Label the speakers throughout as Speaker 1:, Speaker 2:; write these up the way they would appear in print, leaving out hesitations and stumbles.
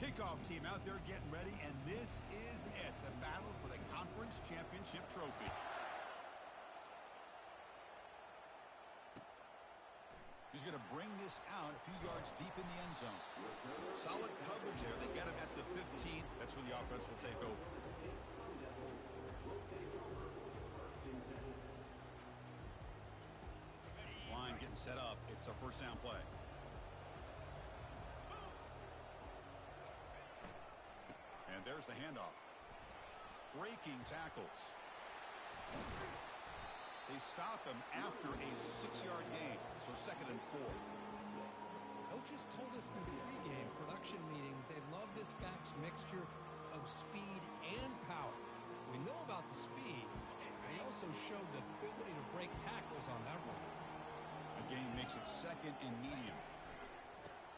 Speaker 1: Kickoff team out there getting ready, and this is it, the battle for the conference championship trophy. He's going to bring this out a few yards deep in the end zone. Solid coverage there. They get him at the 15. That's where the offense will take over. This line getting set up. It's a first down play. And there's the handoff. Breaking tackles. They stop him after a 6-yard gain, so 2nd and 4.
Speaker 2: Coaches told us in the pregame production meetings they love this back's mixture of speed and power. We know about the speed, and he also showed the ability to break tackles on that run.
Speaker 1: A gain makes it 2nd and medium.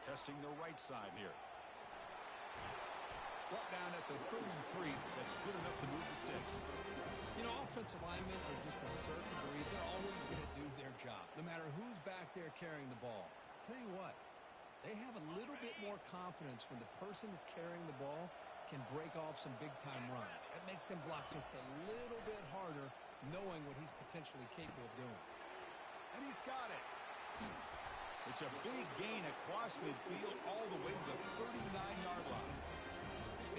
Speaker 1: Testing the right side here. Brought down at the 33. That's good enough to move the sticks.
Speaker 2: You know, offensive linemen are just a certain breed. They're always going to do their job, no matter who's back there carrying the ball. I'll tell you what, they have a little bit more confidence when the person that's carrying the ball can break off some big-time runs. That makes him block just a little bit harder, knowing what he's potentially capable of doing.
Speaker 1: And he's got it. It's a big gain across midfield all the way to the 39-yard line.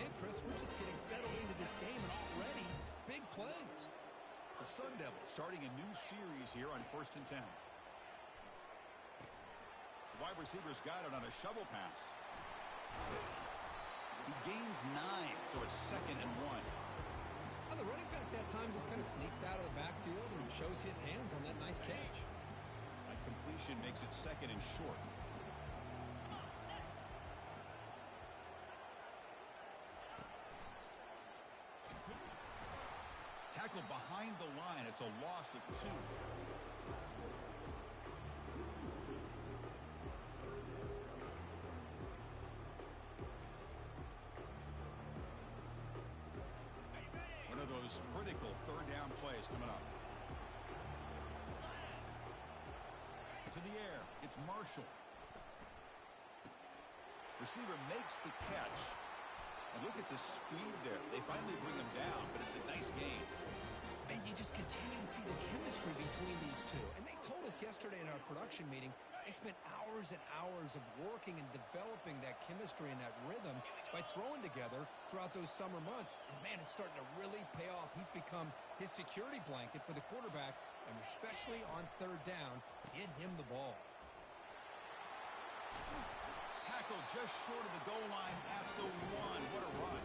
Speaker 2: Man, Chris, we're just getting settled into this game, and already big plays.
Speaker 1: The Sun Devils starting a new series here on 1st and 10. The wide receiver's got it on a shovel pass. He gains 9, so it's 2nd and 1.
Speaker 2: Well, the running back that time just kind of sneaks out of the backfield and shows his hands on that nice catch.
Speaker 1: That completion makes it 2nd and short. Tackled behind the line. It's a loss of 2. One of those critical 3rd down plays coming up. To the air. It's Marshall. Receiver makes the catch. And look at the speed there. They finally bring him down, but it's a nice gain.
Speaker 2: And you just continue to see the chemistry between these two. And they told us yesterday in our production meeting, they spent hours and hours of working and developing that chemistry and that rhythm by throwing together throughout those summer months. And, man, it's starting to really pay off. He's become his security blanket for the quarterback, and especially on 3rd down, get him the ball.
Speaker 1: Tackle just short of the goal line at the 1. What a run.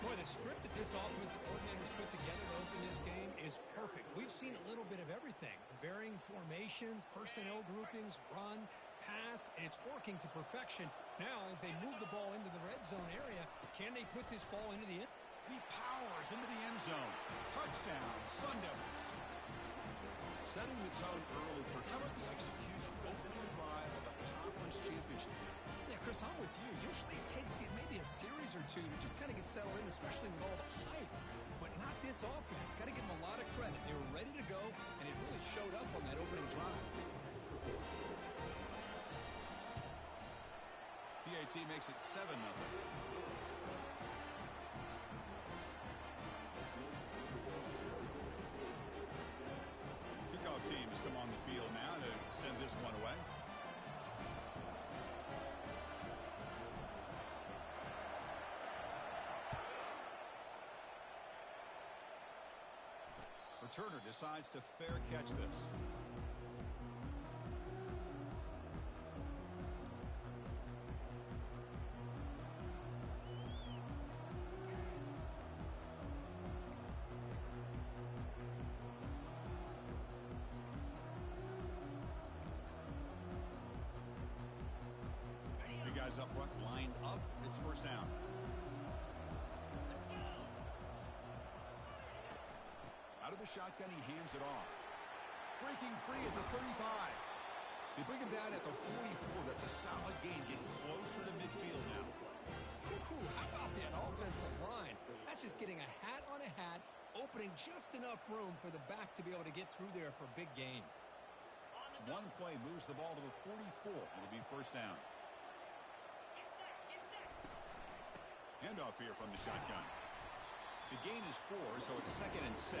Speaker 2: Boy, the script that this offensive coordinator's put together to open this game is perfect. We've seen a little bit of everything. Varying formations, personnel groupings, run, pass, and it's working to perfection. Now, as they move the ball into the red zone area, can they put this ball into the end?
Speaker 1: He powers into the end zone. Touchdown, Sun Devils. Setting the tone early for how about the execution opening drive of the conference championship.
Speaker 2: Yeah, Chris, I'm with you. Usually it takes you maybe a series or two to just kind of get settled in, especially with all the hype. But not this offense. Got to give them a lot of credit. They were ready to go, and it really showed up on that opening drive.
Speaker 1: PAT makes it 7-0. Kickoff team has come on the field now to send this one away. Returner decides to fair catch this. Three guys up front, lined up. It's 1st down. Out of the shotgun, he hands it off. Breaking free at the 35. They bring him down at the 44. That's a solid gain, getting closer to midfield now.
Speaker 2: How about that offensive line? That's just getting a hat on a hat, opening just enough room for the back to be able to get through there for a big gain.
Speaker 1: One play moves the ball to the 44. It'll be 1st down. Handoff here from the shotgun. The gain is 4, so it's 2nd and 6.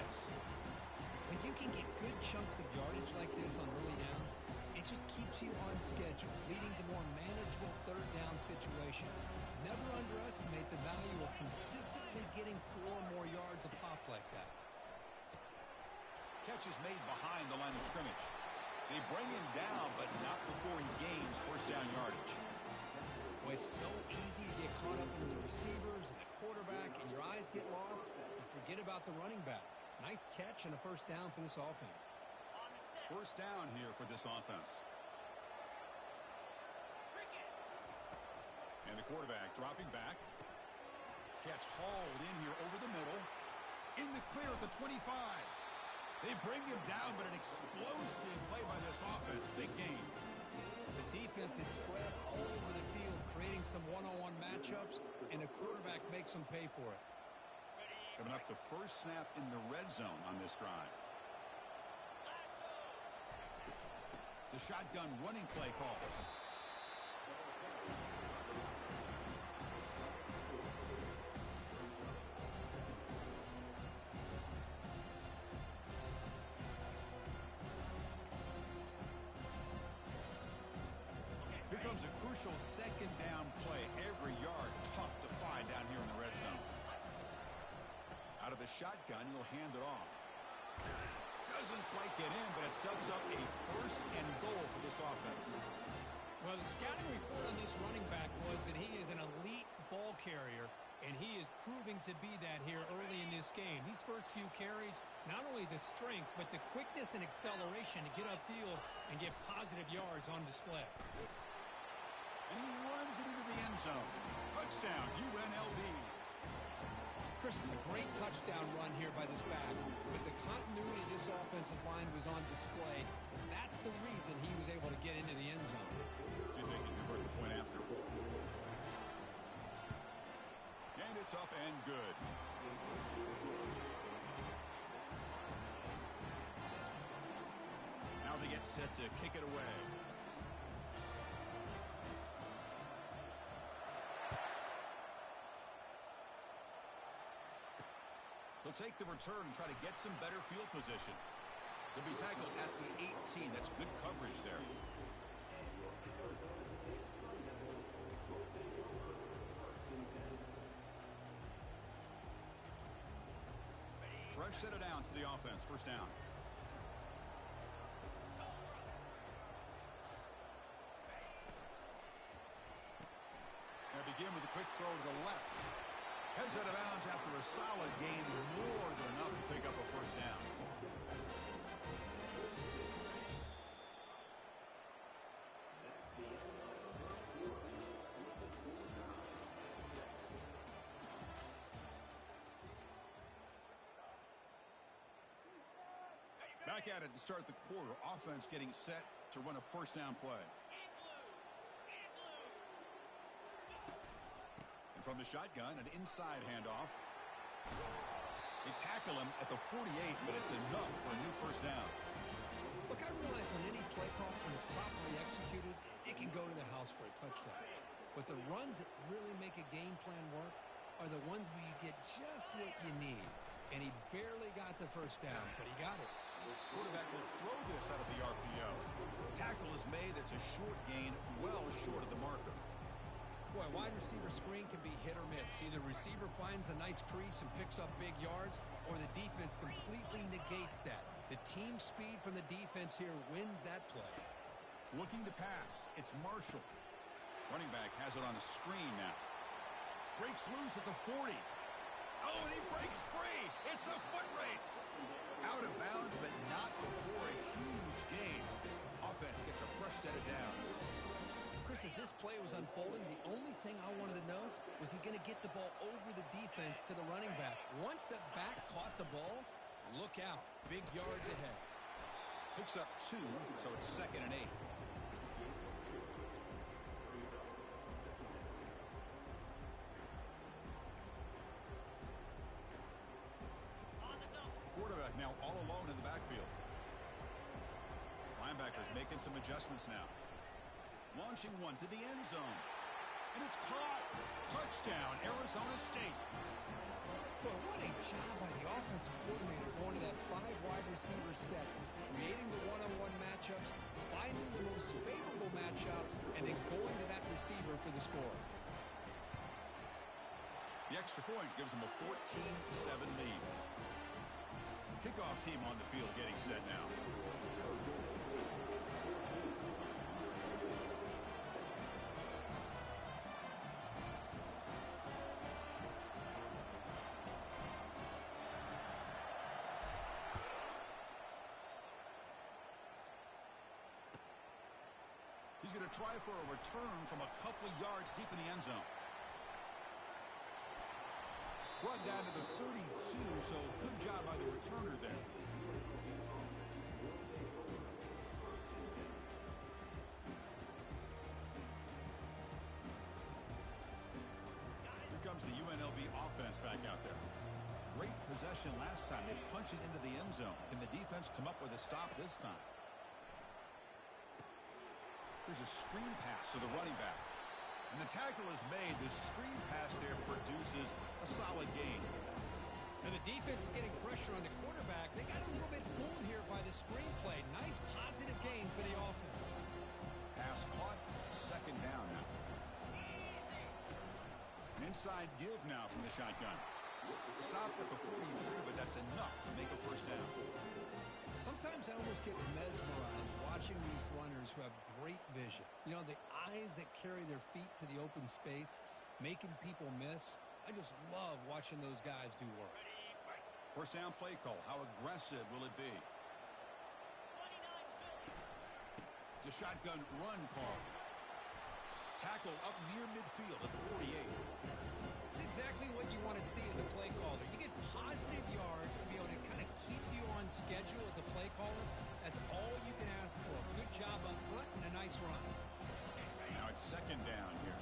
Speaker 2: When you can get good chunks of yardage like this on early downs, it just keeps you on schedule, leading to more manageable third down situations. Never underestimate the value of consistently getting 4 or more yards a pop like that.
Speaker 1: Catch is made behind the line of scrimmage. They bring him down, but not before he gains first down yardage.
Speaker 2: Well, it's so easy to get caught up in the receivers and the quarterback, and your eyes get lost. You forget about the running back. Nice catch and a first down for this offense.
Speaker 1: First down here for this offense. And the quarterback dropping back. Catch hauled in here over the middle. In the clear at the 25. They bring him down, but an explosive play by this offense. Big game.
Speaker 2: The defense is spread all over the field, creating some one-on-one matchups, and the quarterback makes them pay for it.
Speaker 1: Coming up, the first snap in the red zone on this drive. The shotgun running play call. Here comes a crucial second down play. Every yard tough to find down here in the red zone. Out of the shotgun, he'll hand it off. Doesn't quite get in, but it sets up a first and goal for this offense.
Speaker 2: Well, the scouting report on this running back was that he is an elite ball carrier, and he is proving to be that here early in this game. These first few carries, not only the strength, but the quickness and acceleration to get upfield and get positive yards on display.
Speaker 1: And he runs it into the end zone. Touchdown, UNLV.
Speaker 2: Chris, it's a great touchdown run here by this back, but the continuity of this offensive line was on display. That's the reason he was able to get into the end zone.
Speaker 1: See if they can convert the point after. And it's up and good. Now they get set to kick it away. They'll take the return and try to get some better field position. They'll be tackled at the 18. That's good coverage there. Fresh set of downs for the offense. First down. They begin with a quick throw to the left. Heads out of bounds after a solid gain, more than enough to pick up a first down. Back at it to start the quarter. Offense getting set to run a first down play. From the shotgun, an inside handoff. They tackle him at the 48, but it's enough for a new first down.
Speaker 2: Look, I realize on any play call, when it's properly executed, it can go to the house for a touchdown. But the runs that really make a game plan work are the ones where you get just what you need. And he barely got the first down, but he got it.
Speaker 1: Quarterback will throw this out of the RPO. Tackle is made. That's a short gain, well short of the marker.
Speaker 2: Boy, wide receiver screen can be hit or miss. Either receiver finds a nice crease and picks up big yards, or the defense completely negates that. The team speed from the defense here wins that play.
Speaker 1: Looking to pass. It's Marshall. Running back has it on a screen now. Breaks loose at the 40. Oh, and he breaks free. It's a foot race. Out of bounds, but not before a huge gain. Offense gets a fresh set of downs.
Speaker 2: Chris, as this play was unfolding, the only thing I wanted to know was he going to get the ball over the defense to the running back. Once the back caught the ball, look out. Big yards ahead.
Speaker 1: Picks up 2, so it's 2nd and 8. Quarterback now all alone in the backfield. Linebackers making some adjustments now. Launching one to the end zone. And it's caught. Touchdown, Arizona State.
Speaker 2: Well, what a job by the offensive coordinator going to that 5 wide receiver set, creating the one-on-one matchups, finding the most favorable matchup, and then going to that receiver for the score.
Speaker 1: The extra point gives them a 14-7 lead. Kickoff team on the field getting set now. He's going to try for a return from a couple of yards deep in the end zone. Brought down to the 32, so good job by the returner there. Here comes the UNLV offense back out there. Great possession last time. They punched it into the end zone. Can the defense come up with a stop this time? Here's a screen pass to the running back. And the tackle is made. The screen pass there produces a solid gain.
Speaker 2: And the defense is getting pressure on the quarterback. They got a little bit fooled here by the screen play. Nice positive gain for the offense.
Speaker 1: Pass caught. Second down now. An inside give now from the shotgun. Stop at the 43, but that's enough to make a first down.
Speaker 2: Sometimes I almost get mesmerized watching these runners who have great vision. You know, the eyes that carry their feet to the open space, making people miss. I just love watching those guys do work.
Speaker 1: First down play call. How aggressive will it be? It's a shotgun run call. Tackle up near midfield at the 48.
Speaker 2: It's exactly what you want to see as a play caller. You get positive yards to be able to kind of keep you on schedule as a play caller. That's all you can ask for. Good job up front and a nice run.
Speaker 1: Now it's second down here.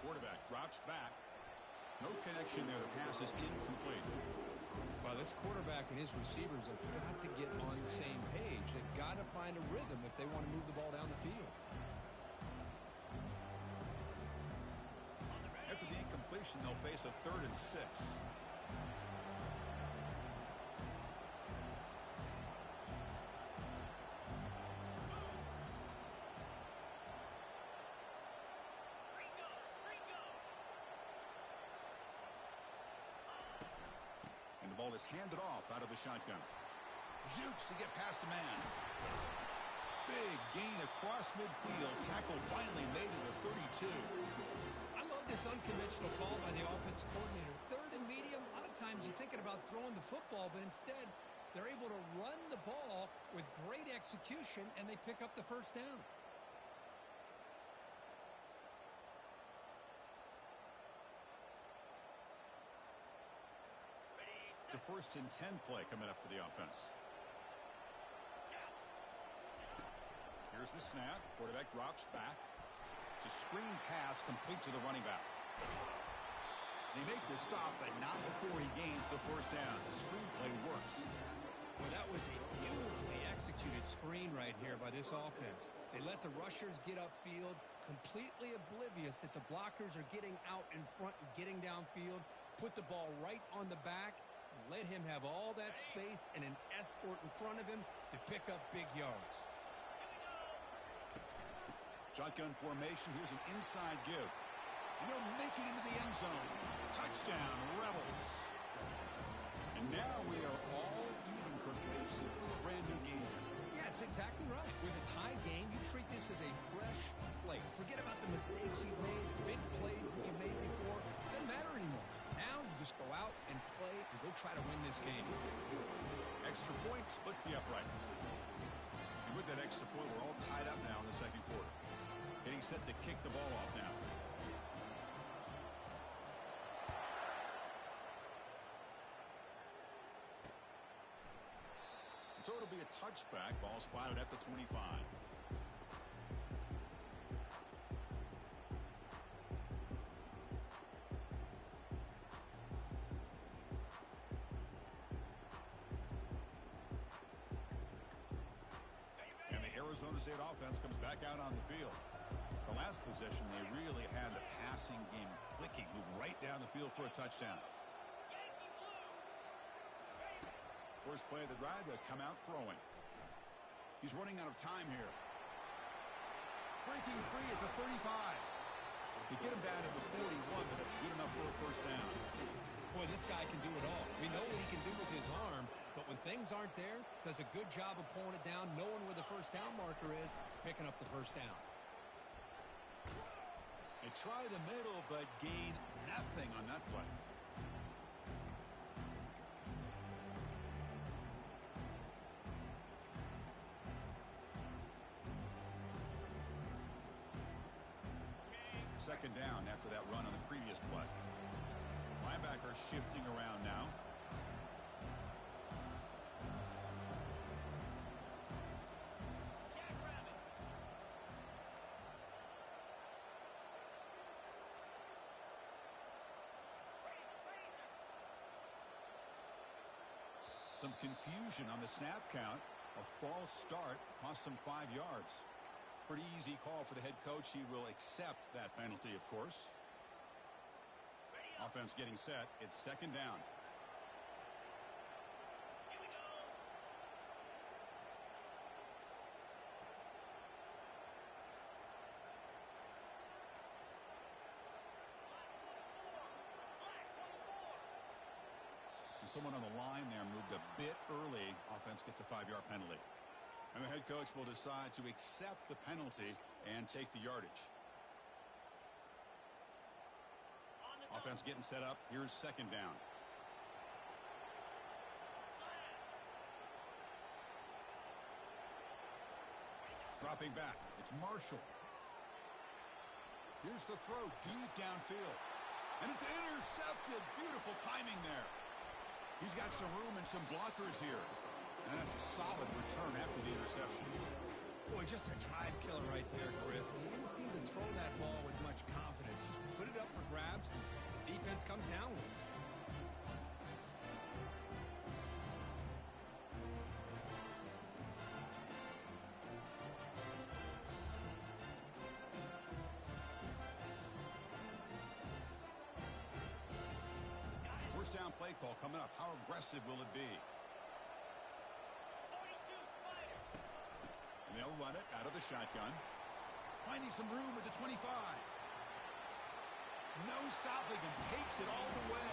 Speaker 1: Quarterback drops back. No connection there. The pass is incomplete.
Speaker 2: Well, this quarterback and his receivers have got to get on the same page. They've got to find a rhythm if they want to move the ball down the field.
Speaker 1: After the incompletion, they'll face a 3rd and 6. And the ball is handed off out of the shotgun. Jukes to get past a man. Big gain across midfield. Tackle finally made to the 32.
Speaker 2: I love this unconventional call by the offensive coordinator. 3rd and medium, a lot of times you're thinking about throwing the football, but instead they're able to run the ball with great execution, and they pick up the first down.
Speaker 1: It's a 1st and 10 play coming up for the offense. Here's the snap. Quarterback drops back. It's a screen pass complete to the running back. They make the stop, but not before he gains the first down. The screen play works.
Speaker 2: Well, that was a beautifully executed screen right here by this offense. They let the rushers get upfield, completely oblivious that the blockers are getting out in front and getting downfield, put the ball right on the back, and let him have all that space and an escort in front of him to pick up big yards.
Speaker 1: Shotgun formation. Here's an inside give. And he'll make it into the end zone. Touchdown, Rebels. And now we are all even, Kirk. Simply a brand new game.
Speaker 2: Yeah, it's exactly right. With a tie game, you treat this as a fresh slate. Forget about the mistakes you've made, the big plays that you made before. Doesn't matter anymore. Now you just go out and play and go try to win this game.
Speaker 1: Extra point splits the uprights. And with that extra point, we're all tied up now in the second quarter. Getting set to kick the ball off now. So it'll be a touchback. Ball spotted at the 25. Arizona State offense comes back out on the field. The last possession, they really had the passing game clicking, move right down the field for a touchdown. First play of the drive, they'll come out throwing. He's running out of time here. Breaking free at the 35. They get him down to the 41, but it's good enough for a first down.
Speaker 2: Boy, this guy can do it all. We know what he can do with his arm, but when things aren't there, does a good job of pulling it down, knowing where the first down marker is, picking up the first down.
Speaker 1: They try the middle, but gain nothing on that play. Second down after that run on the previous play. Linebacker shifting around now. Some confusion on the snap count. A false start cost them 5 yards. Pretty easy call for the head coach. He will accept that penalty, of course. Offense getting set. It's second down. And someone on the line there moved a bit early. Offense gets a 5-yard penalty. And the head coach will decide to accept the penalty and take the yardage. Offense getting set up. Here's second down. Dropping back. It's Marshall. Here's the throw deep downfield. And it's intercepted. Beautiful timing there. He's got some room and some blockers here. And that's a solid return after the interception.
Speaker 2: Boy, just a drive killer right there, Chris. He didn't seem to throw that ball with much confidence. Just put it up for grabs, and the defense comes down with it.
Speaker 1: First down play call coming up. How aggressive will it be? They'll run it out of the shotgun. Finding some room at the 25. No stopping him. Takes it all the way.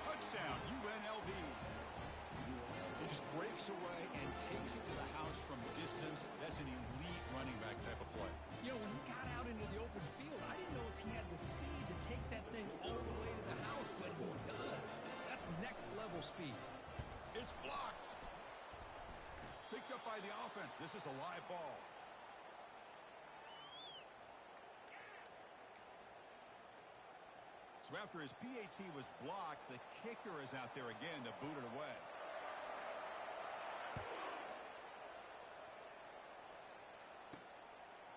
Speaker 1: Touchdown, UNLV. He just breaks away and takes it to the house from distance. That's an elite running back type of play.
Speaker 2: You know, when he got out into the open field, I didn't know if he had the speed to take that thing all the way to the house, but he does. That's next level speed.
Speaker 1: It's blocked. Picked up by the offense. This is a live ball. So after his PAT was blocked, the kicker is out there again to boot it away.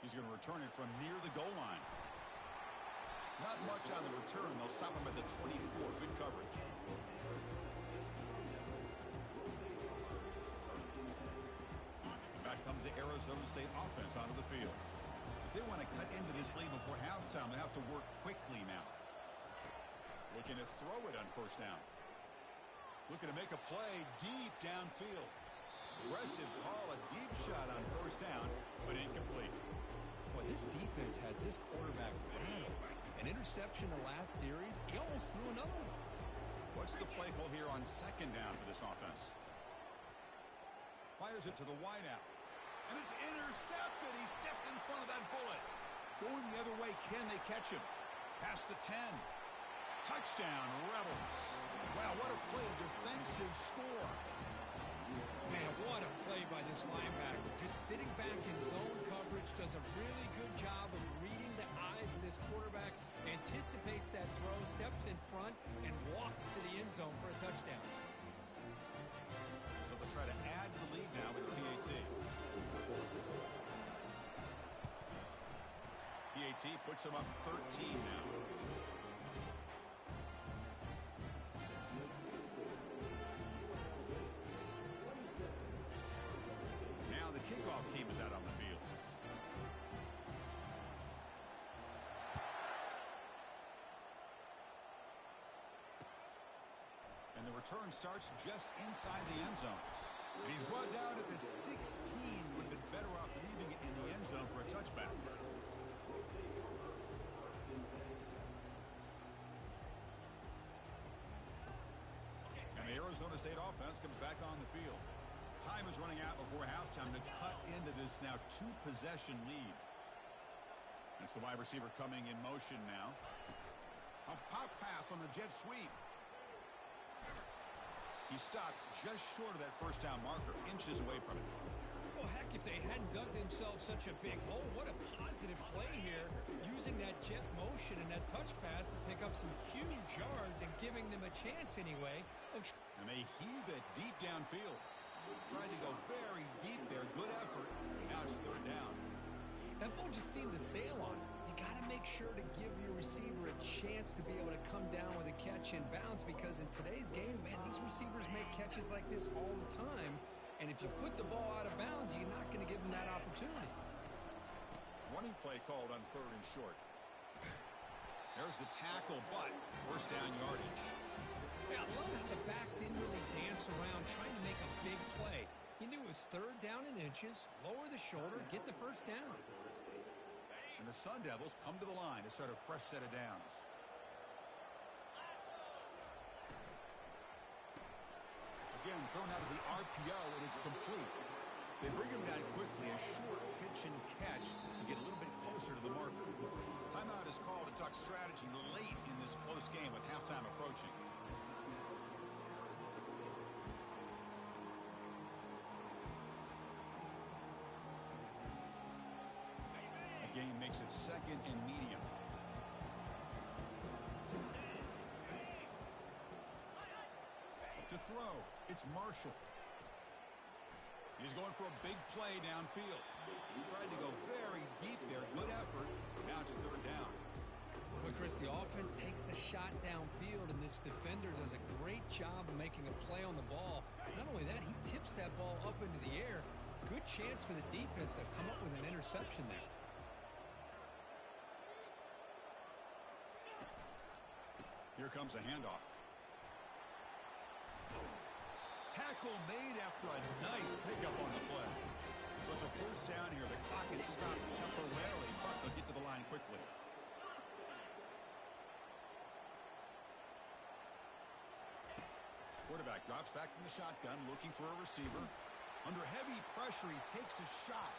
Speaker 1: He's going to return it from near the goal line. Not much on the return. They'll stop him at the 24. Good coverage. Comes the Arizona State offense onto the field. If they want to cut into this lead before halftime, they have to work quickly now. Looking to throw it on first down. Looking to make a play deep downfield. Aggressive call, a deep shot on first down, but incomplete.
Speaker 2: Boy, this defense has this quarterback rattled. An interception the last series. He almost threw another one.
Speaker 1: What's the play call here on second down for this offense? Fires it to the wideout. And it's intercepted. He stepped in front of that bullet. Going the other way, can they catch him? Past the 10. Touchdown, Rebels. Wow, what a play. Defensive score.
Speaker 2: Man, what a play by this linebacker. Just sitting back in zone coverage, does a really good job of reading the eyes of this quarterback, anticipates that throw, steps in front, and walks to the end zone for a touchdown.
Speaker 1: So they'll try to add to the lead now with the PAT. PAT puts them up 13 now. Now the kickoff team is out on the field. And the return starts just inside the end zone. And he's brought down at the 16. Would have been better off leaving it in the end zone for a touchback. And the Arizona State offense comes back on the field. Time is running out before halftime to cut into this now two-possession lead. That's the wide receiver coming in motion now. A pop pass on the jet sweep. He stopped just short of that first down marker, inches away from it.
Speaker 2: Well, heck, if they hadn't dug themselves such a big hole, what a positive play here, using that jet motion and that touch pass to pick up some huge yards and giving them a chance anyway.
Speaker 1: And they heave it deep downfield. Trying to go very deep there. Good effort. Now it's third down.
Speaker 2: That ball just seemed to sail on it. You got to make sure to give your receiver a chance to be able to come down with a catch in bounds, because in today's game, man, these receivers make catches like this all the time. And if you put the ball out of bounds, you're not going to give them that opportunity.
Speaker 1: Running play called on third and short. There's the tackle, but first down yardage.
Speaker 2: Yeah, I love how the back didn't really dance around trying to make a big play. He knew it was third down in inches, lower the shoulder, get the first down.
Speaker 1: And the Sun Devils come to the line to start a fresh set of downs. Again, thrown out of the RPO, and it's complete. They bring him down quickly, a short pitch and catch to get a little bit closer to the marker. Timeout is called to talk strategy late in this close game with halftime approaching. Game makes it second and medium. To throw, it's Marshall. He's going for a big play downfield. Tried to go very deep there. Good effort. Now it's third down.
Speaker 2: Well, Chris, the offense takes a shot downfield, and this defender does a great job of making a play on the ball. Not only that, he tips that ball up into the air. Good chance for the defense to come up with an interception there.
Speaker 1: Here comes a handoff. Tackle made after a nice pickup on the play. So it's a first down here. The clock is stopped temporarily, but they'll get to the line quickly. Quarterback drops back from the shotgun, looking for a receiver. Under heavy pressure, he takes a shot.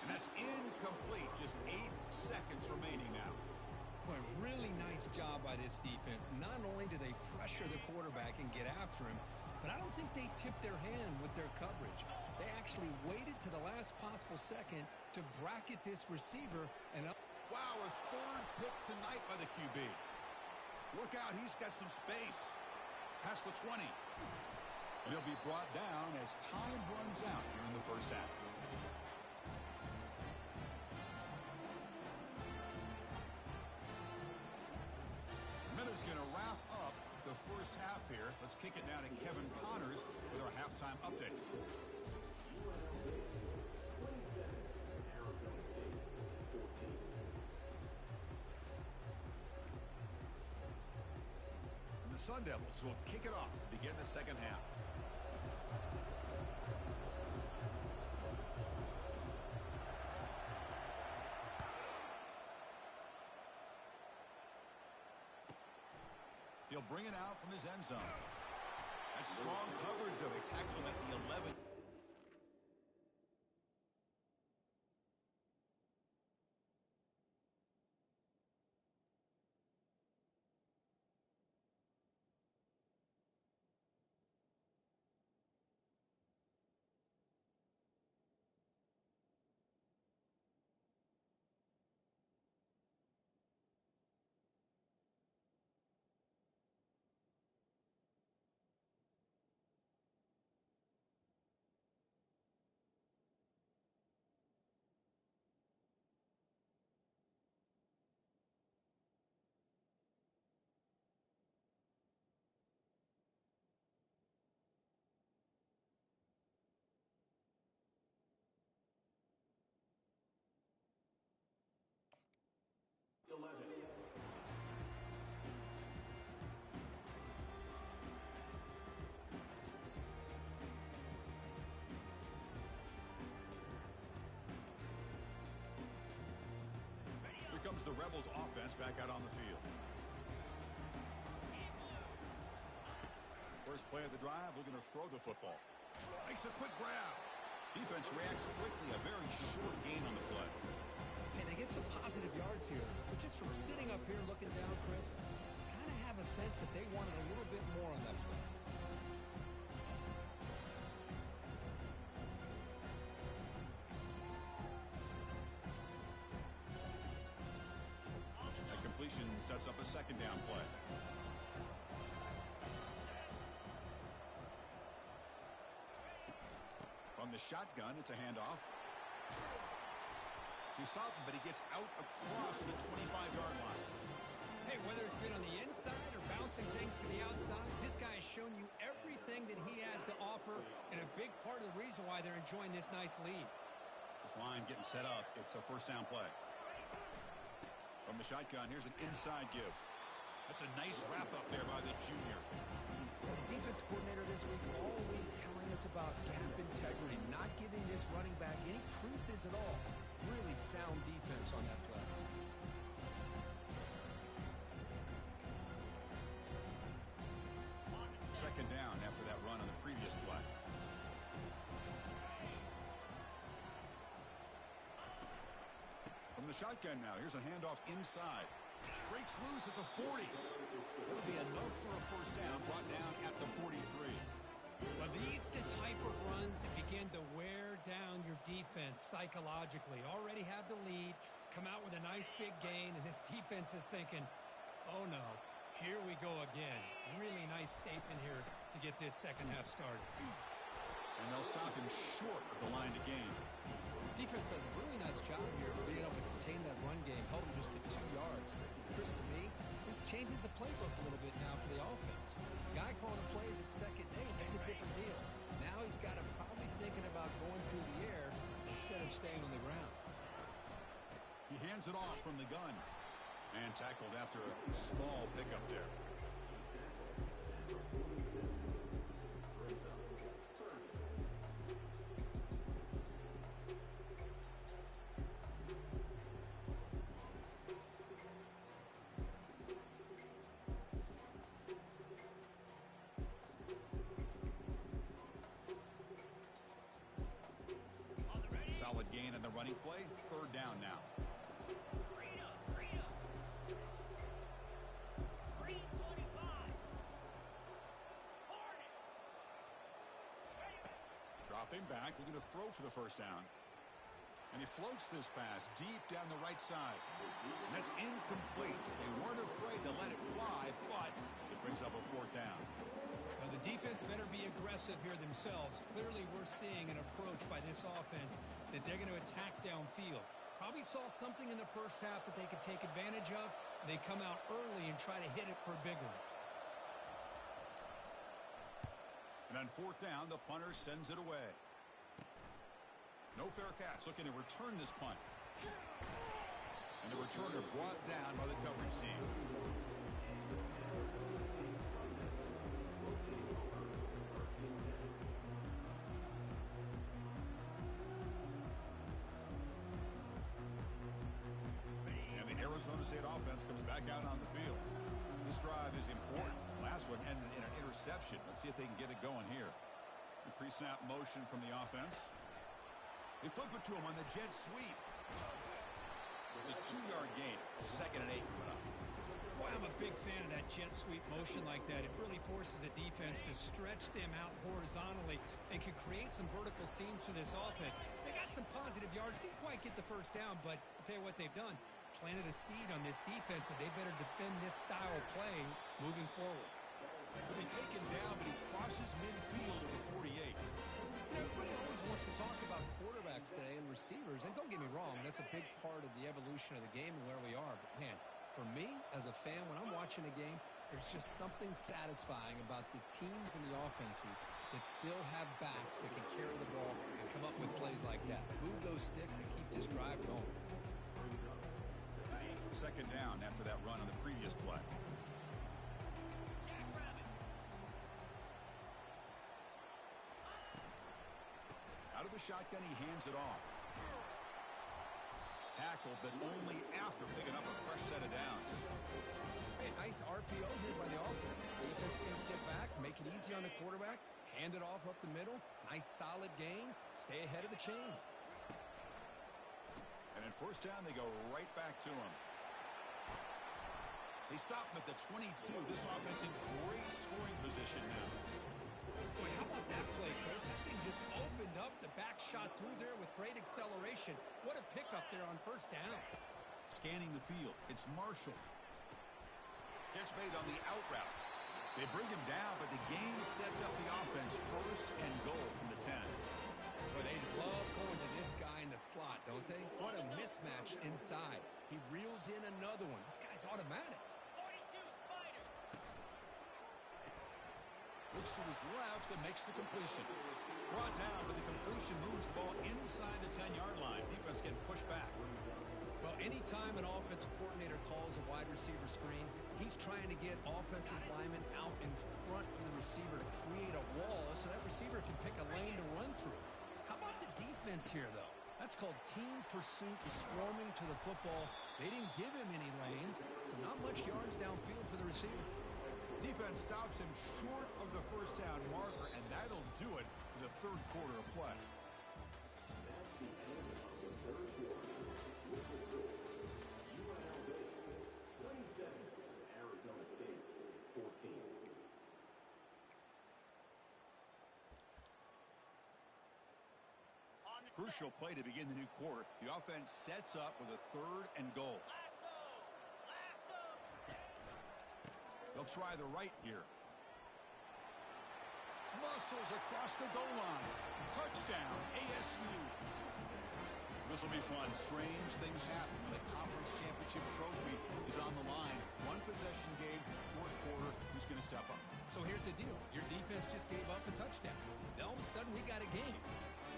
Speaker 1: And that's incomplete. Just 8 seconds remaining now.
Speaker 2: Boy, really nice job by this defense. Not only do they pressure the quarterback and get after him, but I don't think they tipped their hand with their coverage. They actually waited to the last possible second to bracket this receiver. And
Speaker 1: wow, a third pick tonight by the QB. Look out, he's got some space. Past the 20. And he'll be brought down as time runs out here in the first half. Miller's going to wrap up the first half here. Let's kick it down to Kevin Connors with our halftime update. And the Sun Devils will kick it off to begin the second half. He'll bring it out from his end zone. That's strong coverage, though. They tackle him at the 11th. comes the Rebels offense back out on the field. First play of the drive, looking to throw the football. Makes a quick grab. Defense reacts quickly. A very short gain on the play.
Speaker 2: And they get some positive yards here. But just from sitting up here looking down, Chris, kind of have a sense that they wanted a little bit more on that play.
Speaker 1: That completion sets up a second down play. From the shotgun, it's a handoff. He stopped him, but he gets out across the 25-yard line.
Speaker 2: Hey, whether it's been on the inside or bouncing things to the outside, this guy has shown you everything that he has to offer, and a big part of the reason why they're enjoying this nice lead.
Speaker 1: This line getting set up. It's a first down play. From the shotgun, here's an inside give. That's a nice wrap up there by the junior.
Speaker 2: Well, the defense coordinator this week all week telling us about gap integrity, not giving this running back any creases at all. Really sound defense on that play.
Speaker 1: Second down after that run on the previous play. From the shotgun now, here's a handoff inside. Breaks loose at the 40. That'll be enough for a first down, brought down at the 43.
Speaker 2: Well, these are the type of runs that begin to wear down your defense psychologically. Already have the lead, come out with a nice big gain, and this defense is thinking, oh no, here we go again. Really nice statement here to get this second half started.
Speaker 1: And they'll stop him short of the line to gain.
Speaker 2: Defense does a really nice job here of being able to contain that run game, held him just to 2 yards. Chris, to me, this changes the playbook a little bit now for the offense. Guy calling the plays at second day, that's a different deal. Now he's got to probably thinking about going through the air instead of staying on the ground.
Speaker 1: He hands it off from the gun. And tackled after a small pickup there. Solid gain in the running play. Third down now. Dropping back, looking to throw for the first down. And he floats this pass deep down the right side. And that's incomplete. They weren't afraid to let it fly, but it brings up a fourth down.
Speaker 2: Well, the defense better be aggressive here themselves. Clearly, we're seeing an approach by this offense that they're going to attack downfield. Probably saw something in the first half that they could take advantage of. They come out early and try to hit it for a big one.
Speaker 1: And on fourth down, the punter sends it away. No fair catch, looking to return this punt. And the returner brought down by the coverage team. And the Arizona State offense comes back out on the field. This drive is important. Last one ended in an interception. Let's see if they can get it going here. The pre-snap motion from the offense. They flip it to him on the jet sweep. It's a 2-yard gain. Second and 8 coming up.
Speaker 2: Boy, I'm a big fan of that jet sweep motion like that. It really forces a defense to stretch them out horizontally and can create some vertical seams for this offense. They got some positive yards. Didn't quite get the first down, but I'll tell you what they've done. Planted a seed on this defense that they better defend this style of play moving forward.
Speaker 1: He'll be taken down, but he crosses midfield at the 48.
Speaker 2: Everybody always wants to talk about quarterbacks today and receivers, and don't get me wrong, that's a big part of the evolution of the game and where we are. But, man, for me, as a fan, when I'm watching a game, there's just something satisfying about the teams and the offenses that still have backs that can carry the ball and come up with plays like that. Move those sticks and keep this drive going.
Speaker 1: Second down after that run on the previous play. Out of the shotgun, he hands it off. tackle, but only after picking up a fresh set of downs.
Speaker 2: Hey, nice RPO here by the offense. Defense is going to sit back, make it easy on the quarterback, hand it off up the middle. Nice solid gain. Stay ahead of the chains.
Speaker 1: And then first down, they go right back to him. They stop him at the 22. This offense in great scoring position now.
Speaker 2: Boy, how about that play, Chris? That thing just opened up. The back shot through there with great acceleration. What a pickup there on first down.
Speaker 1: Scanning the field. It's Marshall. Catch made on the out route. They bring him down, but the game sets up the offense first and goal from the 10.
Speaker 2: Well, they love going to this guy in the slot, don't they? What a mismatch inside. He reels in another one. This guy's automatic.
Speaker 3: 42 Spider.
Speaker 1: Looks to his left and makes the completion. Brought down, but the completion moves the ball inside the 10-yard line. Defense getting pushed back.
Speaker 2: Well, anytime an offensive coordinator calls a wide receiver screen, he's trying to get offensive linemen out in front of the receiver to create a wall so that receiver can pick a lane to run through. How about the defense here, though? That's called team pursuit, swarming to the football. They didn't give him any lanes, so not much yards downfield for the receiver.
Speaker 1: Defense stops him short of the first down marker, and that'll do it for the third quarter of play. Crucial play to begin the new quarter. The offense sets up with a third and goal. They'll try the right here. Muscles across the goal line. Touchdown, ASU. This will be fun. Strange things happen when the conference championship trophy is on the line. One possession game, fourth quarter. Who's going to step up?
Speaker 2: So here's the deal. Your defense just gave up a touchdown. Now all of a sudden we got a game.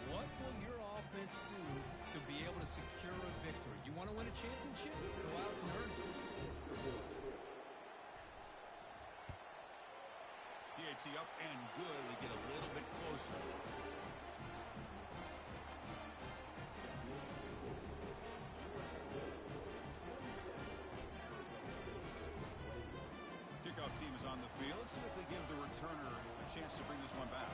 Speaker 2: What will your offense do to be able to secure a victory? You want to win a championship? Go out and earn it.
Speaker 1: PAT up and good. They get a little bit closer. Kickoff team is on the field. Let's see if they give the returner a chance to bring this one back.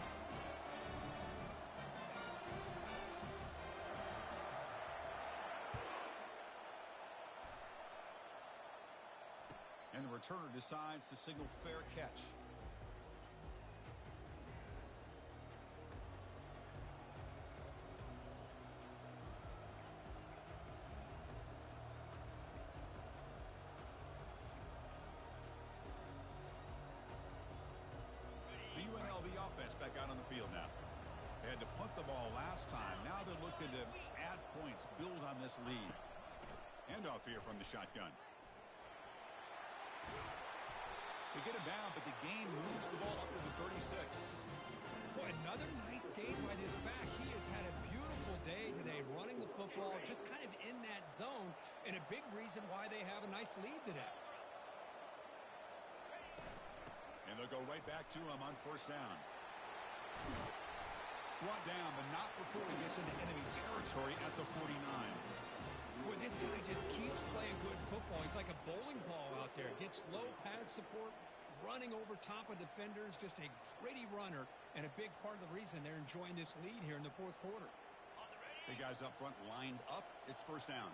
Speaker 1: And the returner decides to signal fair catch. The UNLV offense back out on the field now. They had to punt the ball last time. Now they're looking to add points, build on this lead. Handoff here from the shotgun. They get him down, but the gain moves the ball up to the 36.
Speaker 2: Boy, another nice game by this back. He has had a beautiful day today running the football, just kind of in that zone, and a big reason why they have a nice lead today.
Speaker 1: And they'll go right back to him on first down. Brought down, but not before he gets into enemy territory at the 49.
Speaker 2: Boy, this guy just keeps playing good football. He's like a bowling ball out there. Gets low pad support, running over top of defenders. Just a gritty runner, and a big part of the reason they're enjoying this lead here in the fourth quarter.
Speaker 1: The guys up front lined up. It's first down.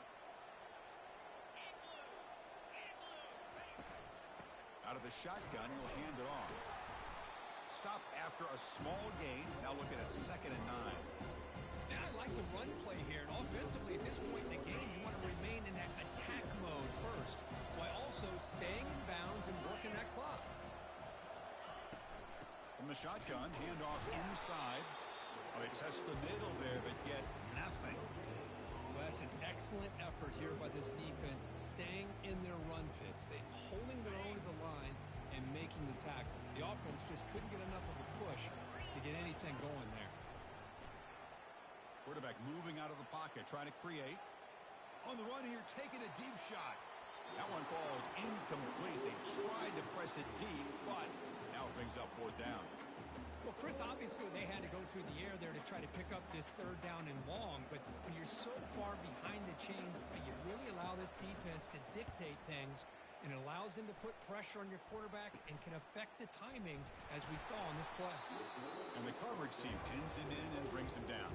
Speaker 1: Out of the shotgun, he'll hand it off. Stop after a small gain. Now looking at 2nd and 9.
Speaker 2: Now I like the run play here. And offensively, at this point in the game, you want to remain in that attack mode first, while also staying in bounds and working that clock.
Speaker 1: From the shotgun, handoff inside. Well, they test the middle there, but get nothing.
Speaker 2: Well, that's an excellent effort here by this defense, staying in their run fits. They holding their own at the line and making the tackle. The offense just couldn't get enough of a push to get anything going there.
Speaker 1: Quarterback moving out of the pocket, trying to create. On the run here, taking a deep shot. That one falls incomplete. They tried to press it deep, but now it brings up fourth down.
Speaker 2: Well, Well, Chris, obviously they had to go through the air there to try to pick up this third down and long, but when you're so far behind the chains, you really allow this defense to dictate things, and it allows them to put pressure on your quarterback and can affect the timing, as we saw on this play.
Speaker 1: And the coverage team pins him in and brings him down.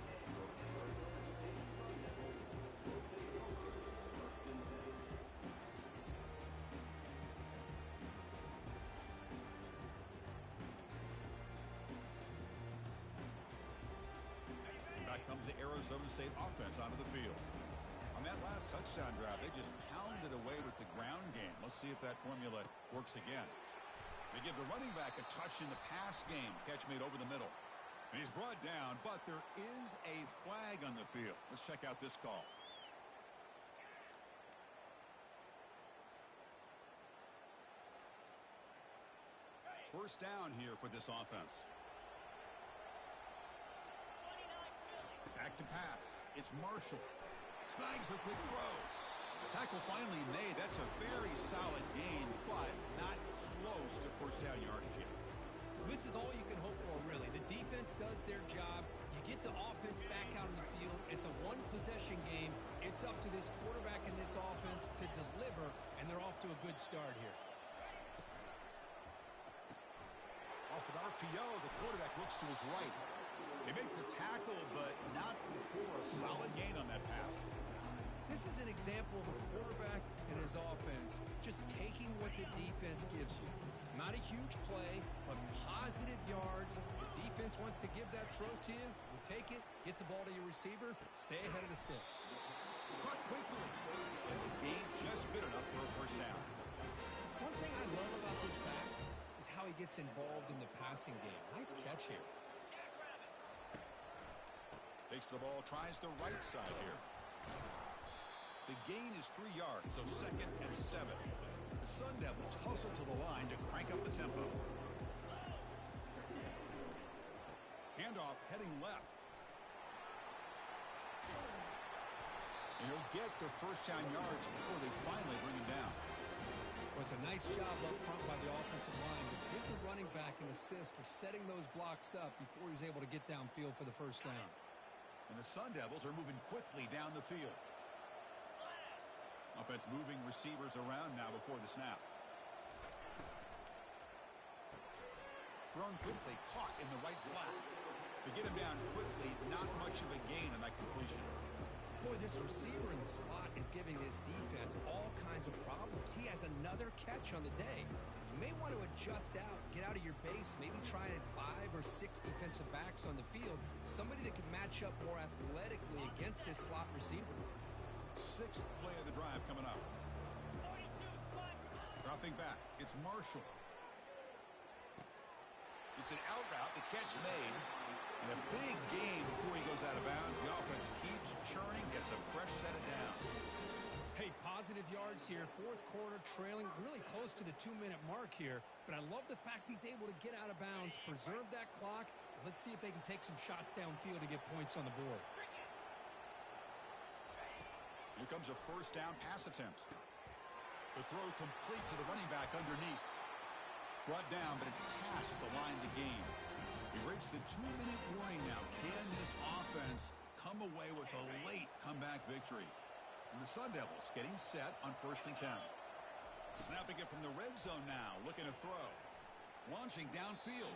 Speaker 1: Back comes the Arizona State offense onto the field. On that last touchdown drive, they just pounded away with the ground game. Let's see if that formula works again. They give the running back a touch in the pass game. Catch made over the middle. And he's brought down, but there is a flag on the field. Let's check out this call. First down here for this offense. Back to pass. It's Marshall. Snags the quick throw. Tackle finally made. That's a very solid gain, but not close to first down yardage yet.
Speaker 2: This is all you can hope for, really. The defense does their job. You get the offense back out in the field. It's a one-possession game. It's up to this quarterback and this offense to deliver, and they're off to a good start here.
Speaker 1: Off an RPO, the quarterback looks to his right. They make the tackle, but not before a solid gain on that pass.
Speaker 2: This is an example of a quarterback and his offense just taking what the defense gives you. Not a huge play, but positive yards. The defense wants to give that throw to you. You take it, get the ball to your receiver, stay ahead of the sticks.
Speaker 1: Caught quickly, and the gain just good enough for a first down.
Speaker 2: One thing I love about this back is how he gets involved in the passing game. Nice catch here.
Speaker 1: Takes the ball, tries the right side here. The gain is 3 yards, so 2nd and 7. The Sun Devils hustle to the line to crank up the tempo. Handoff heading left. And he'll get the first down yards before they finally bring him down.
Speaker 2: Was a nice job up front by the offensive line to give the running back an assist for setting those blocks up before he was able to get downfield for the first down.
Speaker 1: And the Sun Devils are moving quickly down the field. Offense moving receivers around now before the snap. Thrown quickly, caught in the right flat. To get him down quickly, not much of a gain on that completion.
Speaker 2: Boy, this receiver in the slot is giving this defense all kinds of problems. He has another catch on the day. You may want to adjust out, get out of your base, maybe try 5 or 6 defensive backs on the field, somebody that can match up more athletically against this slot receiver.
Speaker 1: 6th play of the drive coming up. Dropping back, it's Marshall. It's an out route, the catch made. And a big gain before he goes out of bounds. The offense keeps churning, gets a fresh set of downs.
Speaker 2: Hey, positive yards here. 4th quarter, trailing really close to the 2-minute mark here. But I love the fact he's able to get out of bounds, preserve that clock. Let's see if they can take some shots downfield to get points on the board.
Speaker 1: Here comes a first down pass attempt. The throw complete to the running back underneath. Brought down, but it's past the line to gain. We reach the 2-minute warning now. Can this offense come away with a late comeback victory? And the Sun Devils getting set on 1st and 10. Snapping it from the red zone now, looking to throw. Launching downfield.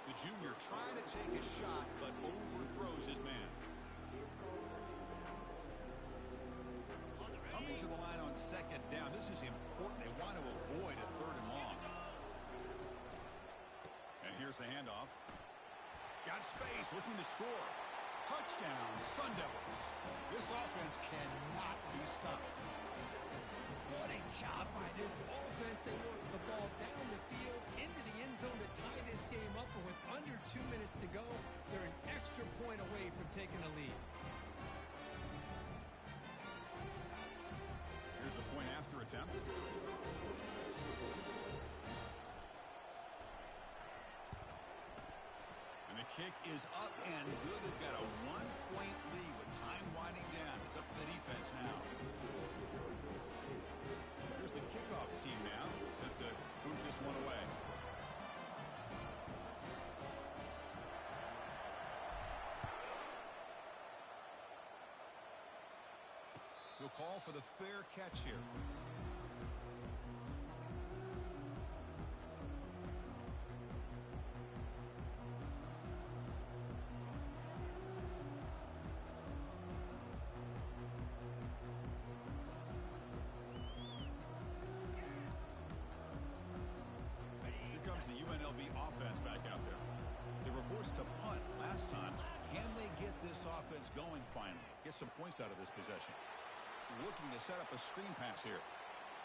Speaker 1: The junior trying to take a shot, but overthrows his man. Coming to the line on 2nd down. This is important. They want to avoid a 3rd and long. And here's the handoff. Got space, looking to score. Touchdown, Sun Devils. This offense cannot be stopped.
Speaker 2: What a job by this offense. They work the ball down the field, into the end zone to tie this game up. And with under 2 minutes to go, they're an extra point away from taking a lead.
Speaker 1: Here's a point after attempt. And the kick is up and good. They've got a 1-point lead with time winding down. It's up to the defense now. Here's the kickoff team now, set to boot this one away. He'll call for the fair catch here. Here comes the UNLV offense back out there. They were forced to punt last time. Can they get this offense going finally? Get some points out of this possession. Looking to set up a screen pass here.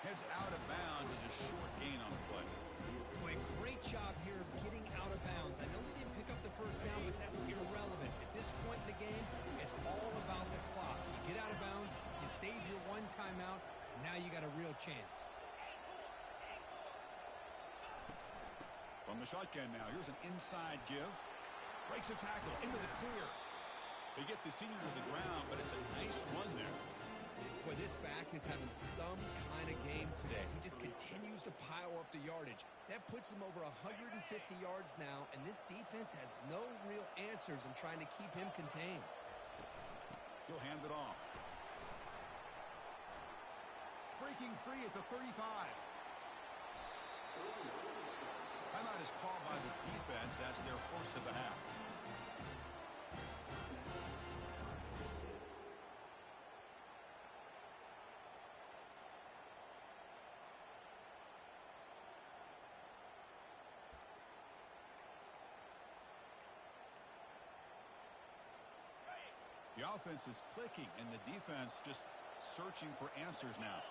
Speaker 1: Heads out of bounds as a short gain on the play.
Speaker 2: Boy, great job here of getting out of bounds. I know they didn't pick up the first down, but that's irrelevant. At this point in the game, it's all about the clock. You get out of bounds, you save your one timeout, and now you got a real chance.
Speaker 1: From the shotgun now, here's an inside give. Breaks a tackle into the clear. They get the senior to the ground, but it's a nice run there.
Speaker 2: Boy, this back is having some kind of game today. He just continues to pile up the yardage. That puts him over 150 yards now, and this defense has no real answers in trying to keep him contained.
Speaker 1: He'll hand it off. Breaking free at the 35. Timeout is called by the defense. That's their first of the half. The offense is clicking, and the defense just searching for answers now.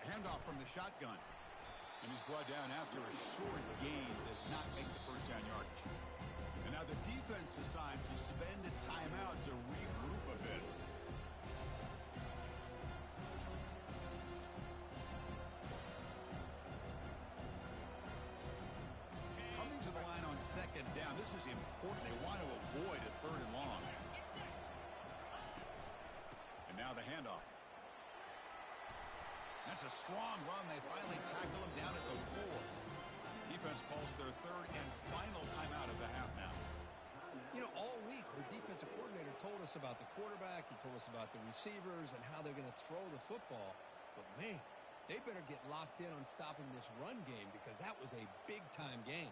Speaker 1: Handoff from the shotgun. And he's brought down after a short gain. Does not make the first down yardage. And now the defense decides to spend a timeout to regroup a bit. Coming to the line on second down. This is important. They want to avoid a third and long. And now the handoff. That's a strong run. They finally tackle him down at the 4. Defense calls their third and final timeout of the half now.
Speaker 2: You know, all week, the defensive coordinator told us about the quarterback. He told us about the receivers and how they're going to throw the football. But, man, they better get locked in on stopping this run game because that was a big-time game.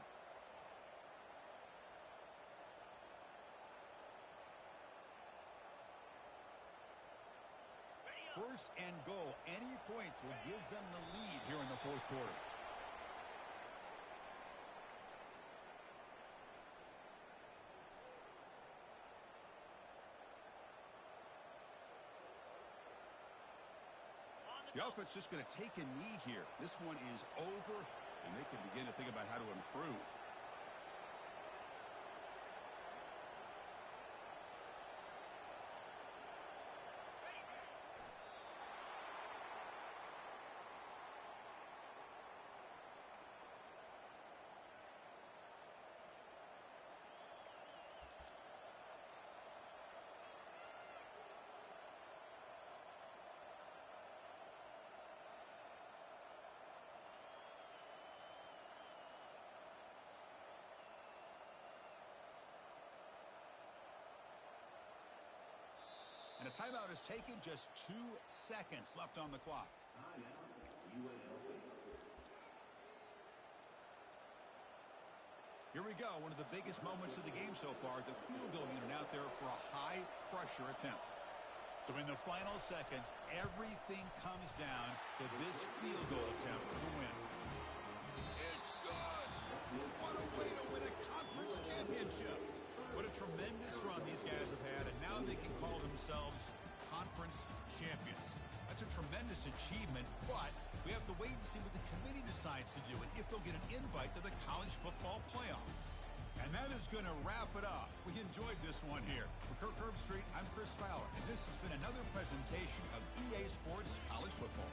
Speaker 1: First and goal. Any points will give them the lead here in the fourth quarter. The offense just going to take a knee here. This one is over, and they can begin to think about how to improve. And a timeout is taken, just 2 seconds left on the clock. Here we go, one of the biggest moments of the game so far. The field goal unit out there for a high-pressure attempt. So in the final seconds, everything comes down to this field goal attempt for the win. It's good. What a way to win a conference championship. What a tremendous run these guys have had, and now they can call themselves conference champions. That's a tremendous achievement, but we have to wait and see what the committee decides to do and if they'll get an invite to the college football playoff. And that is going to wrap it up. We enjoyed this one here. For Kirk Herbstreit, I'm Chris Fowler, and this has been another presentation of EA Sports College Football.